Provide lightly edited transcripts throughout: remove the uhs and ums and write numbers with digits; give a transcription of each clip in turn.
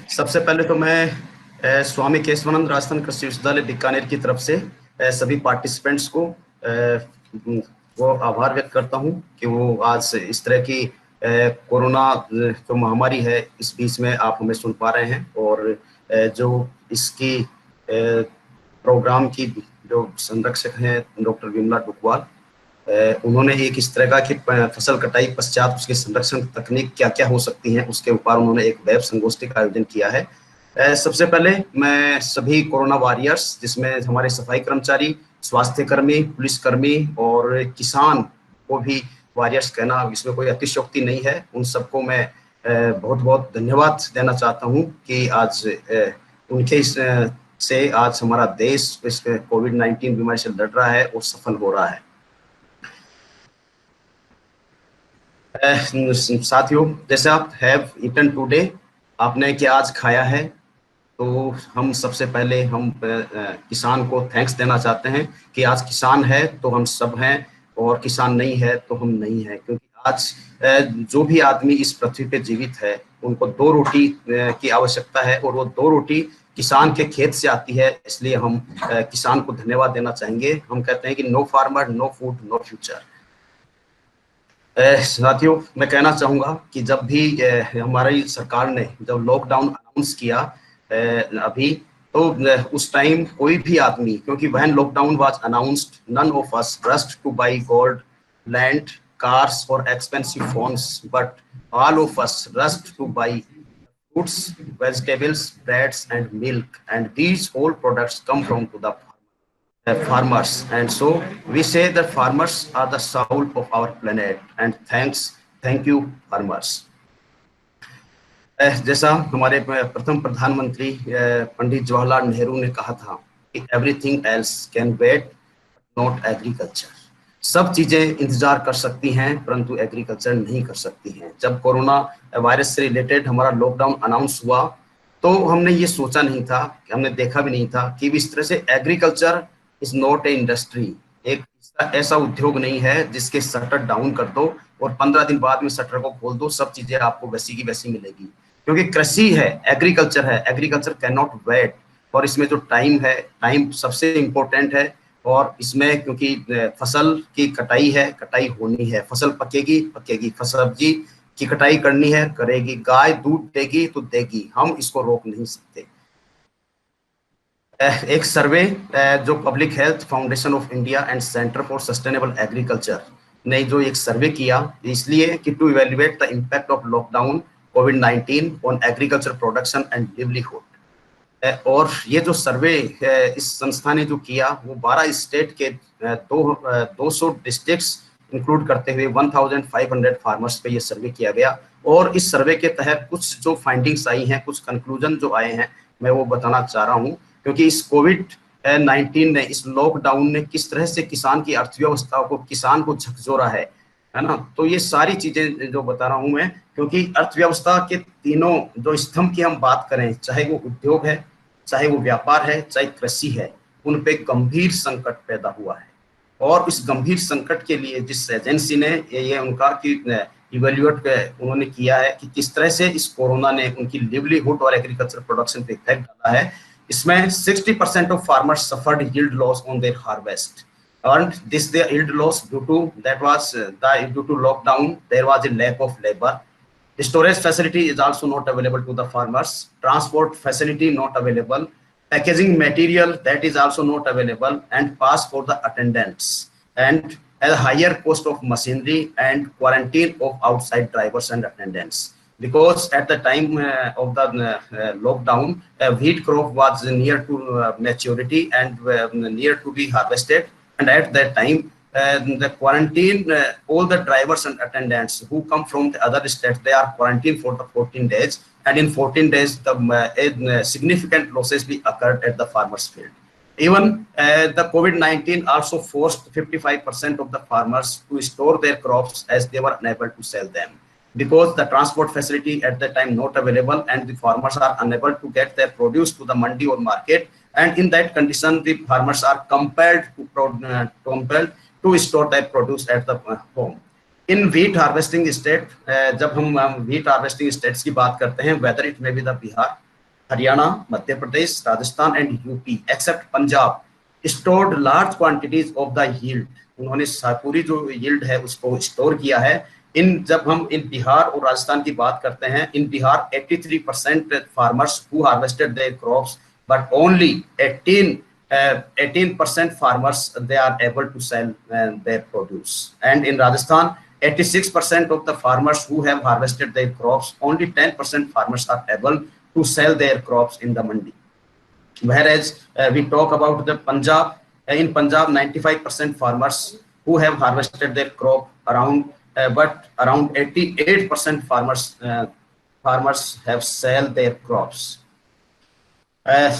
सबसे पहले तो मैं स्वामी केशवानंद राजस्थान कृषि विश्वविद्यालय बीकानेर की तरफ से सभी पार्टिसिपेंट्स को वो आभार व्यक्त करता हूं कि वो आज इस तरह की कोरोना जो महामारी है इस बीच में आप हमें सुन पा रहे हैं। और जो इसकी प्रोग्राम की जो संरक्षक हैं डॉक्टर विमला डुकवाल, उन्होंने एक इस तरह का कि फसल कटाई पश्चात उसके संरक्षण तकनीक क्या क्या हो सकती हैं उसके ऊपर उन्होंने एक वेब संगोष्ठी का आयोजन किया है। सबसे पहले मैं सभी कोरोना वॉरियर्स, जिसमें हमारे सफाई कर्मचारी, स्वास्थ्य कर्मी, पुलिसकर्मी और किसान को भी वॉरियर्स कहना इसमें कोई अतिशयोक्ति नहीं है, उन सबको मैं बहुत बहुत धन्यवाद देना चाहता हूं कि आज उनके से आज हमारा देश इस कोविड-19 बीमारी से लड़ रहा है और सफल हो रहा है। साथियों, जैसे आप हैव ईटन टुडे, आपने क्या आज खाया है, तो हम सबसे पहले हम किसान को थैंक्स देना चाहते हैं कि आज किसान है तो हम सब हैं और किसान नहीं है तो हम नहीं है, क्योंकि आज जो भी आदमी इस पृथ्वी पे जीवित है उनको 2 रोटी की आवश्यकता है और वो 2 रोटी किसान के खेत से आती है। इसलिए हम किसान को धन्यवाद देना चाहेंगे। हम कहते हैं कि no farmer no food no future. साथियों, मैं कहना चाहूंगा कि जब भी हमारी सरकार ने जब लॉकडाउन अनाउंस किया अभी, तो उस टाइम कोई भी आदमी, क्योंकि when lockdown was announced none of us rushed to buy gold, land, cars और expensive phones, but all of us rushed to buy fruits, vegetables, breads and milk, and these all products come from to the farmers. And so we say that farmers are the soul of our planet, and thank you farmers. जैसा हमारे प्रथम प्रधानमंत्री पंडित जवाहरलाल नेहरू ने कहा था कि everything else can wait not agriculture. सब चीजें इंतजार कर सकती हैं परंतु एग्रीकल्चर नहीं कर सकती हैं। जब कोरोना वायरस से रिलेटेड हमारा लॉकडाउन अनाउंस हुआ तो हमने ये सोचा नहीं था, हमने देखा भी नहीं था कि इस तरह से agriculture is not a industry, एक ऐसा उद्योग नहीं है जिसके शटर डाउन कर दो और 15 दिन बाद में शटर को खोल दो, सब चीजें आपको वैसी की वैसी मिलेगी। क्योंकि कृषि है, एग्रीकल्चर है, एग्रीकल्चर कैन नॉट वेट। और इसमें जो टाइम है, टाइम सबसे इंपॉर्टेंट है। और इसमें क्योंकि फसल की कटाई है, कटाई होनी है, फसल पकेगी पकेगी, सब्जी की कटाई करनी है, करेगी, गाय दूध देगी तो देगी, हम इसको रोक नहीं सकते। एक सर्वे जो Public Health Foundation of India and Centre for Sustainable Agriculture ने जो एक सर्वे किया, इसलिए कि to evaluate the impact of lockdown कोविड-19 on agriculture production and livelihood. और ये जो सर्वे इस संस्था ने जो किया वो 12 स्टेट के 200 डिस्ट्रिक्ट्स इंक्लूड करते हुए 1500 फार्मर्स पे ये सर्वे किया गया। और इस सर्वे के तहत कुछ जो फाइंडिंग्स आई हैं, कुछ कंक्लूजन जो आए हैं, मैं वो बताना चाह रहा हूँ। क्योंकि इस कोविड-19 ने, इस लॉकडाउन ने किस तरह से किसान की अर्थव्यवस्था को, किसान को झकझोरा है ना। तो ये सारी चीजें जो बता रहा हूँ मैं, क्योंकि अर्थव्यवस्था के तीनों जो स्तंभ की हम बात करें, चाहे वो उद्योग है, चाहे वो व्यापार है, चाहे कृषि है, उन पे गंभीर संकट पैदा हुआ है। और इस गंभीर संकट के लिए जिस एजेंसी ने ये उनका कि इवेल्युएट उन्होंने किया है कि किस तरह से इस कोरोना ने उनकी लिवलीहुड और एग्रीकल्चर प्रोडक्शन पे इफेक्ट डाला है, इसमें 60% of farmers suffered yield loss on their harvest. And this the yield loss due to lockdown. There was a lack of labor. The storage facility is also not available to the farmers. Transport facility not available. Packaging material that is also not available, and pass for the attendants, and a higher cost of machinery and quarantine of outside drivers and attendants. Because at the time of the lockdown, wheat crop was near to maturity and near to be harvested. And at that time, the quarantine, all the drivers and attendants who come from the other states, they are quarantined for the 14 days. And in 14 days, the significant losses be occurred at the farmers' field. Even the COVID-19 also forced 55% of the farmers to store their crops as they were unable to sell them. Because the transport facility at that time not available, and the farmers are unable to get their produce to the mandi or market. And in that condition, the farmers are compelled to store their produce at the home. In wheat harvesting state, जब हम wheat harvesting states की बात करते हैं, whether it may be the Bihar, Haryana, Madhya Pradesh, Rajasthan and UP, except Punjab, stored large quantities of the yield. उन्होंने पूरी जो yield है उसको store किया है. जब हम इन बिहार और राजस्थान की बात करते हैं, इन Bihar 83% farmers who harvested their crops, but only 18% farmers they are able to sell their produce. And in Rajasthan, 86% of the farmers who have harvested their crops, only 10% farmers are able to sell their crops in the mandi. Whereas we talk about the Punjab, in Punjab 95% farmers who have harvested their crop but around 88% farmers have sell their crops.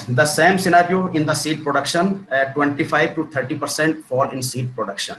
The same scenario in the seed production, 25 to 30% fall in seed production.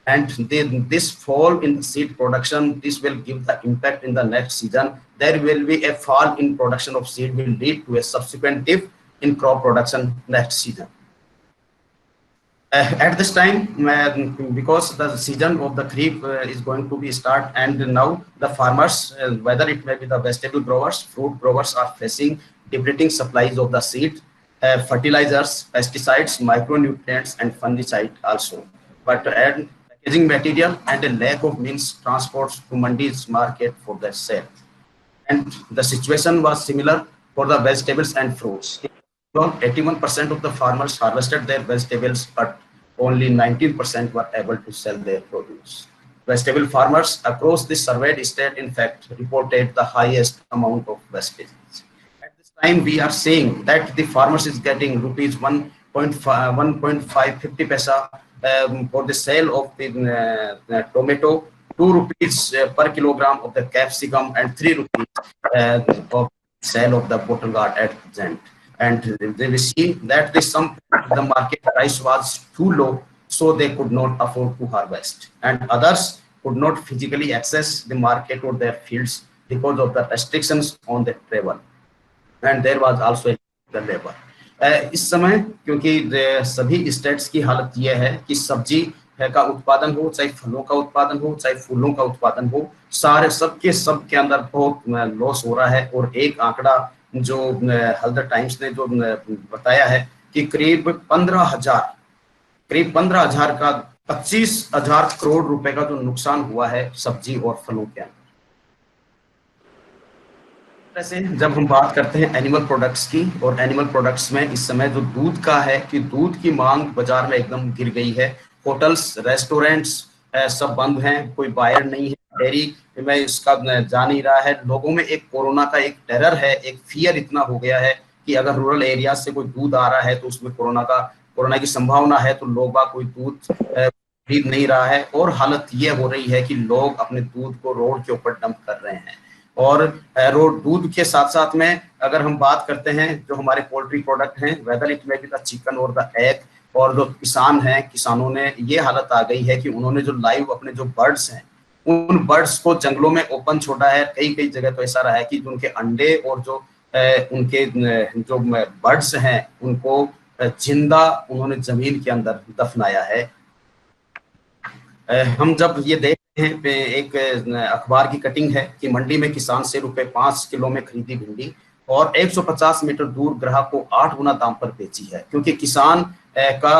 And this fall in the seed production, this will give the impact in the next season. There will be a fall in production of seed will lead to a subsequent dip in crop production next season. At this time, because the season of the Kharif is going to be start, and now the farmers, whether it may be the vegetable growers, fruit growers, are facing depleting supplies of the seed, fertilizers, pesticides, micronutrients, and fungicide also. But to add packaging material and a lack of means transports to mandis market for their sale. And the situation was similar for the vegetables and fruits. 81% of the farmers harvested their vegetables, but only 19% were able to sell their produce. Vegetable farmers across the surveyed state, in fact, reported the highest amount of wastage. At this time, we are seeing that the farmers is getting rupees 1.550 paisa for the sale of the tomato, 2 rupees per kilogram of the capsicum, and 3 rupees of sale of the bottle gourd at present. And they will see that the market price was too low, so they could not afford to harvest, and others could not physically access the market or their fields because of the restrictions on the travel, and there was also the labor. इस समय क्योंकि सभी states की हालत यह है कि सब्जी का उत्पादन हो, चाहे फलों का उत्पादन हो, चाहे फूलों का उत्पादन हो, सबके अंदर बहुत लॉस हो रहा है. और एक आंकड़ा जो हल्दर टाइम्स ने जो बताया है कि करीब 15,000 का 25,000 करोड़ रुपए का जो नुकसान हुआ है सब्जी और फलों के अंदर. वैसे जब हम बात करते हैं एनिमल प्रोडक्ट्स की, और एनिमल प्रोडक्ट्स में इस समय जो दूध का है कि दूध की मांग बाजार में एकदम गिर गई है. होटल्स, रेस्टोरेंट्स सब बंद हैं, कोई बायर नहीं है. डेयरी में इसका जा नहीं रहा है. लोगों में एक कोरोना का एक टेरर है, एक फियर इतना हो गया है कि अगर रूरल एरिया से कोई दूध आ रहा है तो उसमें कोरोना की संभावना है, तो लोग कोई दूध खरीद नहीं रहा है. और हालत ये हो रही है कि लोग अपने दूध को रोड के ऊपर डंप कर रहे हैं. और दूध के साथ साथ में अगर हम बात करते हैं जो हमारे पोल्ट्री प्रोडक्ट हैं, वेदर इट में भी द चिकन और द एग, और जो किसान हैं, किसानों ने ये हालत आ गई है कि उन्होंने जो लाइव अपने जो बर्ड्स हैं उन बर्ड्स को जंगलों में ओपन छोड़ा है. कई जगह तो ऐसा रहा है कि उनके अंडे और जो उनके जो बर्ड्स हैं उनको जिंदा उन्होंने जमीन के अंदर दफनाया है. हम जब ये देखते हैं, एक अखबार की कटिंग है कि मंडी में किसान से ₹5 किलो में खरीदी भिंडी और 150 मीटर दूर ग्राहक को 8 गुना दाम पर बेची है, क्योंकि किसान का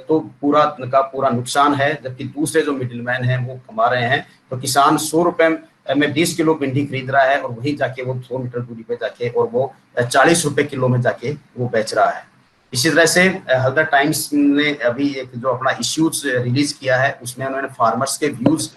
तो पूरा नुकसान है, जबकि दूसरे जो मिडिलमैन हैं वो कमा रहे हैं. तो किसान 100 रुपए में 20 किलो भिंडी खरीद रहा है और वहीं जाके वो 100 मीटर दूरी पे जाके और वो 40 रुपए किलो में जाके वो बेच रहा है. इसी तरह से हल्दर टाइम्स ने अभी एक जो अपना इश्यूज रिलीज किया है उसमें उन्होंने फार्मर्स के व्यूज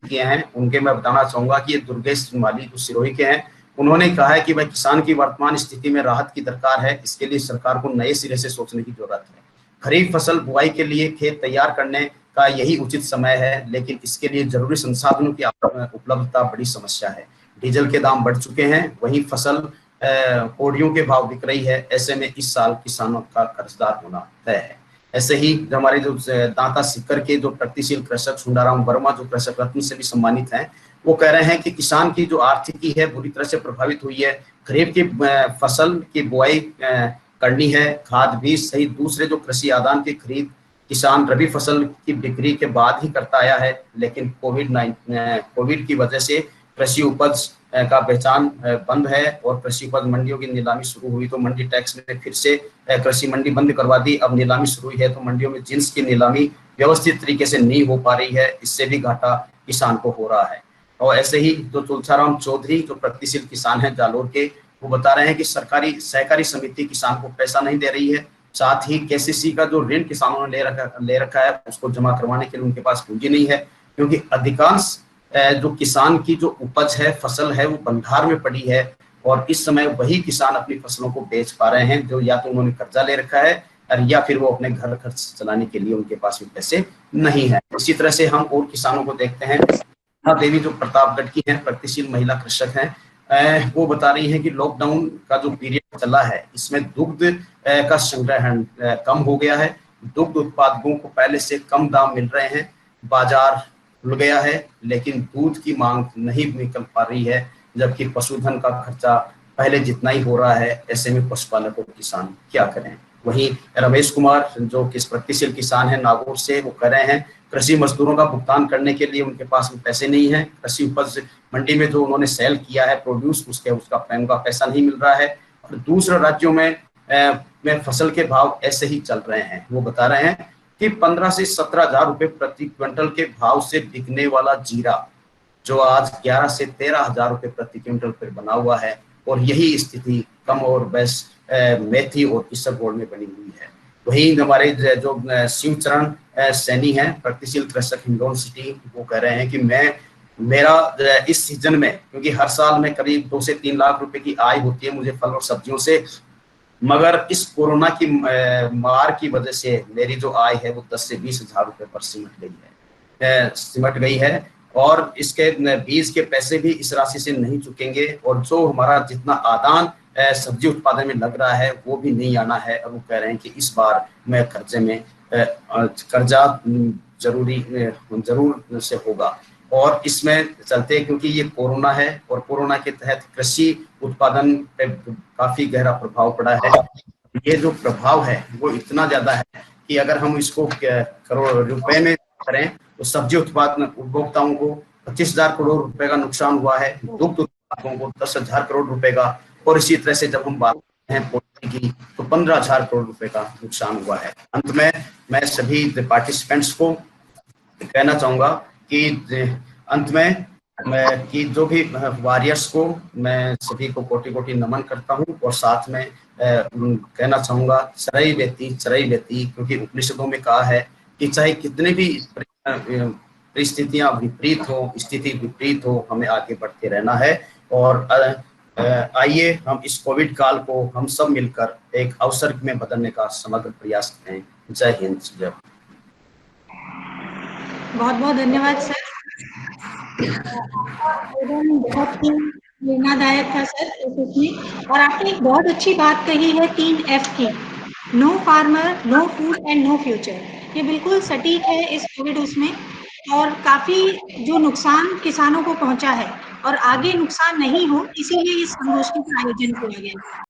किए हैं. उनके मैं बताना चाहूंगा कि ये दुर्गेश माली जो सिरोही के हैं, उन्होंने कहा है कि भाई किसान की वर्तमान स्थिति में राहत की दरकार है. इसके लिए सरकार को नए सिरे से सोचने की जरूरत है. खरीफ फसल बुआई के लिए खेत तैयार करने का यही उचित समय है, लेकिन इसके लिए जरूरी संसाधनों की उपलब्धता बड़ी समस्या है. डीजल के दाम बढ़ चुके हैं, वहीं फसल कोड़ियों के भाव बिक रही है. ऐसे में इस साल किसानों का कर्जदार होना तय है. ऐसे ही हमारे जो दांता सिक्कर के जो प्रगतिशील कृषक सुंदराम वर्मा जो कृषक रत्न से भी सम्मानित हैं, वो कह रहे हैं कि किसान की जो आर्थिकी है बुरी तरह से प्रभावित हुई है. खरीफ की फसल की बुआई करनी है, खाद बीज सहित दूसरे जो कृषि आदान की खरीद किसान रबी फसल की बिक्री के बाद ही करता आया है, लेकिन कोविड की वजह से कृषि उपज का पहचान बंद है और कृषि उपज मंडियों की नीलामी शुरू हुई तो मंडी टैक्स ने फिर से कृषि मंडी बंद करवा दी। अब नीलामी शुरू हुई है तो मंडियों में जिन्स की नीलामी व्यवस्थित तरीके से नहीं हो पा रही है, इससे भी घाटा किसान को हो रहा है। और ऐसे ही जो तुलसाराम चौधरी जो प्रगतिशील किसान हैं जालोर के, वो बता रहे हैं कि सरकारी सहकारी समिति किसान को पैसा नहीं दे रही है, साथ ही केसीसी का जो ऋण किसानों ने ले रखा है उसको जमा करवाने के लिए उनके पास पूंजी नहीं है, क्योंकि अधिकांश जो किसान की जो उपज है, फसल है, वो भंडार में पड़ी है और इस समय वही किसान अपनी फसलों को बेच पा रहे हैं जो या तो उन्होंने कर्जा ले रखा है और या फिर वो अपने घर खर्च चलाने के लिए उनके पास भी पैसे नहीं है। इसी तरह से हम और किसानों को देखते हैं। देवी जो प्रतापगढ़ की है, प्रगतिशील महिला कृषक हैं, वो बता रही हैं कि लॉकडाउन का जो पीरियड चला है इसमें दुग्ध का संग्रहण कम हो गया है, दुग्ध उत्पादकों को पहले से कम दाम मिल रहे हैं, बाजार खुल गया है, लेकिन दूध की मांग नहीं निकल पा रही है, जबकि पशुधन का खर्चा पहले जितना ही हो रहा है। ऐसे में पशुपालक और किसान क्या करें। वहीं रमेश कुमार जो कि प्रगतिशील किसान है नागौर से, वो कह रहे हैं कृषि मजदूरों का भुगतान करने के लिए उनके पास में पैसे नहीं है, कृषि उपज मंडी में जो उन्होंने सेल किया है प्रोड्यूस उसका पैसा नहीं मिल रहा है और दूसरे राज्यों में फसल के भाव ऐसे ही चल रहे हैं। वो बता रहे हैं कि 15 से 17 हजार रुपए प्रति क्विंटल के भाव से बिकने वाला जीरा जो आज 11 से 13 हजार रुपए प्रति क्विंटल पर बना हुआ है, और यही स्थिति कम और बेस मेथी और इसबगोल में बनी हुई है। वही हमारे जो शिवचरण सैनी हैं, प्रगतिशील कृषक हिंडौन सिटी, वो कह रहे हैं कि मेरा इस सीजन में, क्योंकि हर साल में करीब 2 से 3 लाख रुपए की आय होती है मुझे फल और सब्जियों से, मगर इस कोरोना की मार की वजह से मेरी जो आय है वो 10 से 20 हजार रुपए पर सिमट गई है और इसके बीज के पैसे भी इस राशि से नहीं चुकेंगे और जो हमारा जितना आदान सब्जी उत्पादन में लग रहा है वो भी नहीं आना है। और वो कह रहे हैं कि इस बार मैं कर्जा जरूर से होगा और इसमें चलते, क्योंकि ये कोरोना है और कोरोना के तहत कृषि उत्पादन पे काफी गहरा प्रभाव पड़ा है। ये जो प्रभाव है वो इतना ज्यादा है कि अगर हम इसको करोड़ रुपए में करें तो सब्जी उत्पादन उपभोक्ताओं को 25,000 करोड़ रुपए का नुकसान हुआ है, दुग्ध उत्पादकों को 10,000 करोड़ रुपए का, और इसी तरह से जब हम बात करते हैं पोल्ट्री की तो 15,000 करोड़ रुपए का नुकसान हुआ है। अंत में मैं सभी पार्टिसिपेंट्स को कहना चाहूंगा कि अंत में मैं कि जो भी वॉरियर्स को मैं सभी को कोटि कोटि नमन करता हूं और साथ में कहना चाहूंगा चरई व्यक्ति, क्योंकि उपनिषदों में कहा है कि चाहे कितने भी परिस्थितियां विपरीत हो, स्थिति विपरीत हो, हमें आगे बढ़ते रहना है। और आइए हम इस कोविड काल को हम सब मिलकर एक अवसर में बदलने का समग्र प्रयास करें। जय हिंद, जय। बहुत बहुत धन्यवाद सर। बहुत ही प्रेरणादायक था सर इसमें, और आपने एक बहुत अच्छी बात कही है 3F की, no farmer, no food and no future. ये बिल्कुल सटीक है इस कोविड उसमें, और काफी जो नुकसान किसानों को पहुंचा है और आगे नुकसान नहीं हो इसीलिए इस संगोष्ठी का आयोजन किया गया।